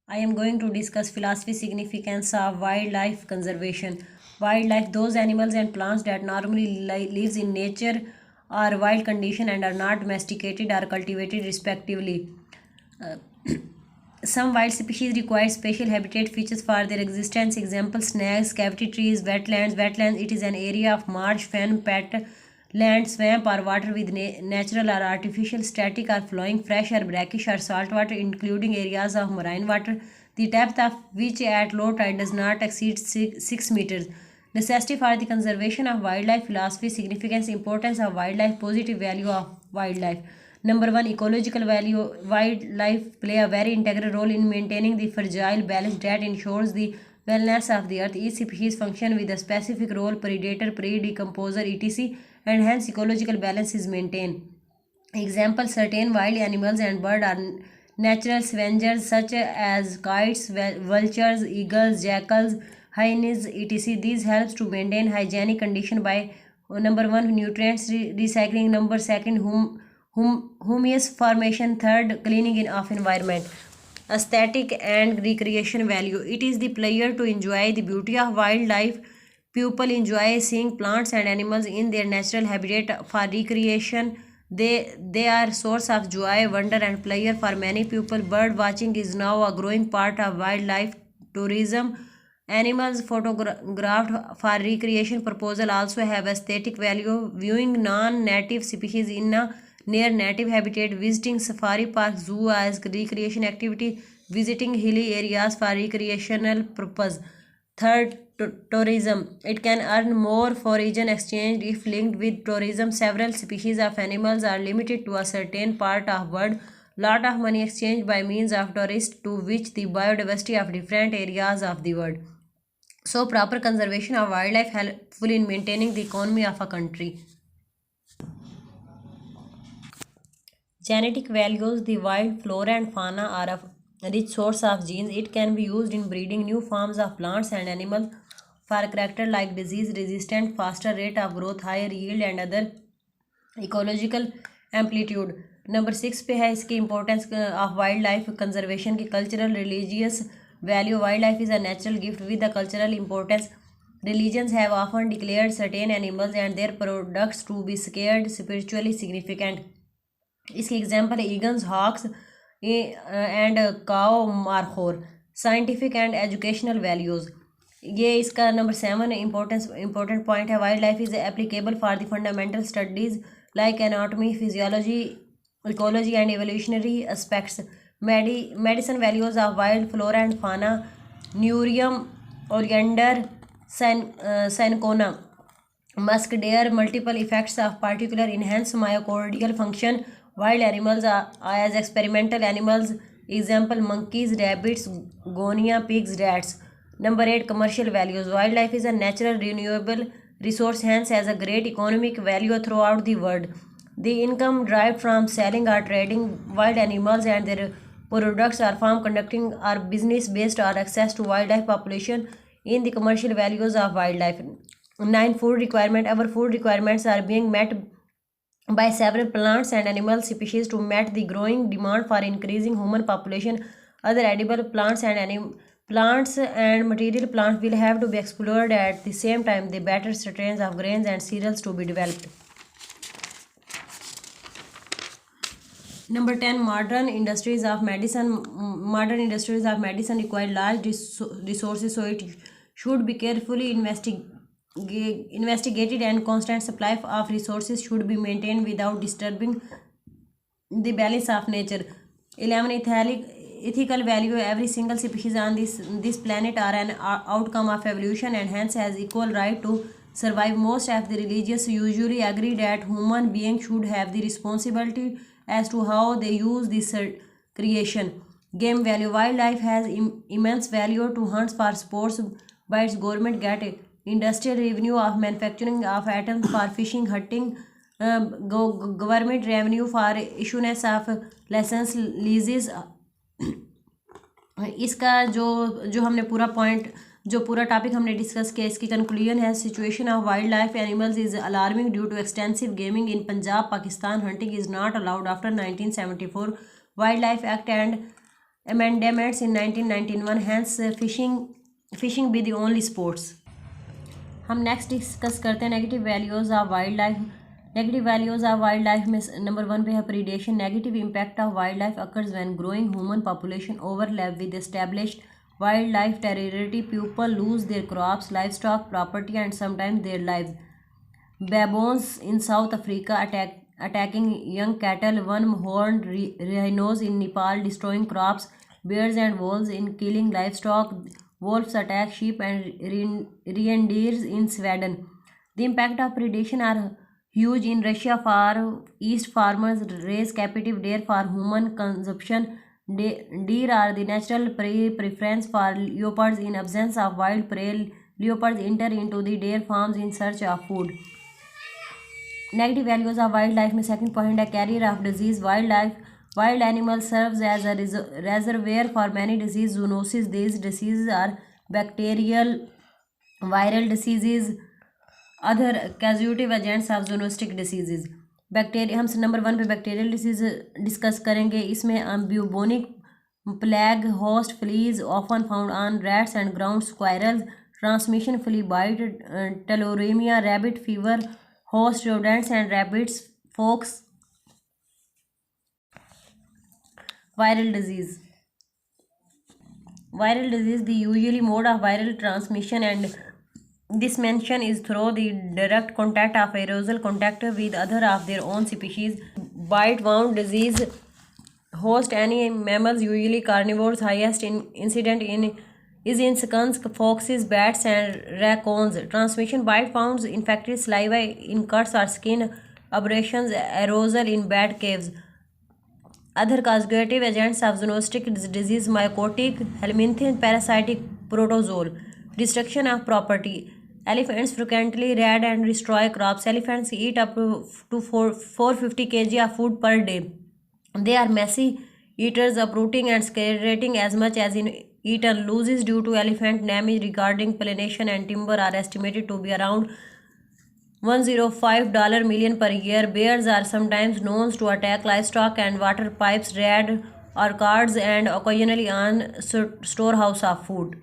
I am going to discuss philosophy significance of wildlife conservation. Wildlife, those animals and plants that normally lives in nature or wild condition and are not domesticated or cultivated respectively. Uh, some wild species require special habitat features for their existence. Example: snags, cavity trees, wetlands. Wetlands, it is an area of marsh, fen, pet land, swamp, or water with natural or artificial static or flowing fresh or brackish or salt water, including areas of marine water, the depth of which at low tide does not exceed 6 meters. Necessity for the conservation of wildlife. Philosophy significance, importance of wildlife, positive value of wildlife. Number one, ecological value. Wildlife play a very integral role in maintaining the fragile balance that ensures the wellness of the earth. Each species function with a specific role: predator, prey, decomposer, etc., and hence ecological balance is maintained. Example: certain wild animals and birds are natural scavengers such as kites, vultures, eagles, jackals, hyenas, etc. This helps to maintain hygienic condition by number one, nutrients recycling; number second, humus formation; third, cleaning of environment. Aesthetic and recreation value. It is the pleasure to enjoy the beauty of wildlife. People enjoy seeing plants and animals in their natural habitat for recreation. They are source of joy, wonder, and pleasure for many people. Bird watching is now a growing part of wildlife tourism. Animals photographed for recreation proposal also have aesthetic value. Viewing non-native species in a near native habitat, visiting safari park, zoo as recreation activity, visiting hilly areas for recreational purpose. Third, tourism. It can earn more foreign exchange if linked with tourism. Several species of animals are limited to a certain part of world. Lot of money exchanged by means of tourists to which the biodiversity of different areas of the world. So proper conservation of wildlife helpful in maintaining the economy of a country. Genetic values. The wild flora and fauna are a rich source of genes. It can be used in breeding new forms of plants and animals for character like disease resistant, faster rate of growth, higher yield, and other ecological amplitude. Number six पे है इसकी importance of wild life conservation की cultural religious value. Wild life is a natural gift with a cultural importance. Religions have often declared certain animals and their products to be scared spiritually significant. इसकी example है eagles, hawks and काओ markhor. Scientific and educational values. ये इसका number seven important point है. Wild life is applicable for the fundamental studies like anatomy, physiology, ecology and evolutionary aspects. Medicine values of wild flora and fauna. Nerium oleander cinchona musk deer. Multiple effects of particular enhance myocardial function. Wild animals are as experimental animals. Example: monkeys, rabbits, gonia, pigs, rats. Number 8, commercial values. Wildlife is a natural renewable resource, hence has a great economic value throughout the world. The income derived from selling or trading wild animals and their products or farm conducting or business based or access to wildlife population in the commercial values of wildlife. 9, food requirement. Our food requirements are being met by several plants and animal species to meet the growing demand for increasing human population. Other edible plants and material plants will have to be explored at the same time. The better strains of grains and cereals to be developed. Number 10, modern industries of medicine. Modern industries of medicine require large resources, so it should be carefully investigated, and constant supply of resources should be maintained without disturbing the balance of nature. 11, ethical value. Every single species on this planet are an outcome of evolution and hence has equal right to survive. Most of the religious usually agree that human beings should have the responsibility as to how they use this creation. Game value. Wildlife has immense value to hunt for sports, by its government get industrial revenue of manufacturing of items for fishing, hunting, government revenue for issuance of license leases. इसका जो हमने पूरा topic हमने discuss किया, इसकी conclusion है: situation of wild life animals is alarming due to extensive gaming in Punjab, Pakistan. Hunting is not allowed after 1974 wild life act and amendments in 1991, hence fishing be the only sports. हम next discuss करते हैं negative values of wild life. Negative values of wild life में number 1 पे है predation. Negative impact of wild life occurs when growing human population overlap with established wild life territory, people lose their crops, life stock, property and sometimes their lives. Baboons in South Africa attacking young cattle, one-horned rhinos in Nepal destroying crops, bears and wolves in killing livestock, wolves attack sheep and reindeers in Sweden. The impact of predation are huge in Russia. Far East farmers raise captive deer for human consumption. Deer are the natural prey preference for leopards. In absence of wild prey, leopards enter into the deer farms in search of food. Negative values of wild life में second point है carrier of disease. Wild animal serves as a reservoir for many disease zoonosis. These diseases are bacterial, viral diseases, other causative agents of zoonotic diseases. Bacteria हम number 1 पे bacterial disease discuss करेंगे। इसमें bubonic plague, host fleas often found on rats and ground squirrels, transmission flea bite, tularemia, rabbit fever, host rodents and rabbits, fox. Viral disease, the usually mode of viral transmission and dissemination is through the direct contact of aerosol contact with other of their own species. Bite wound disease host any mammals, usually carnivores. Highest incident is in skunks, foxes, bats and raccoons. Transmission: bite wounds, infected saliva in cuts or skin abrasions, aerosol in bat caves. Other causative agents of zoonotic disease: mycotic, helminthin, parasitic, protozoal. Destruction of property: elephants frequently raid and destroy crops. Elephants eat up to 450 kg of food per day. They are messy eaters, uprooting and excreting as much as in eaten. Losses due to elephant damage regarding pollination and timber are estimated to be around $105 million per year. Bears are sometimes known to attack livestock and water pipes, raid orchards, and occasionally on storehouse of food.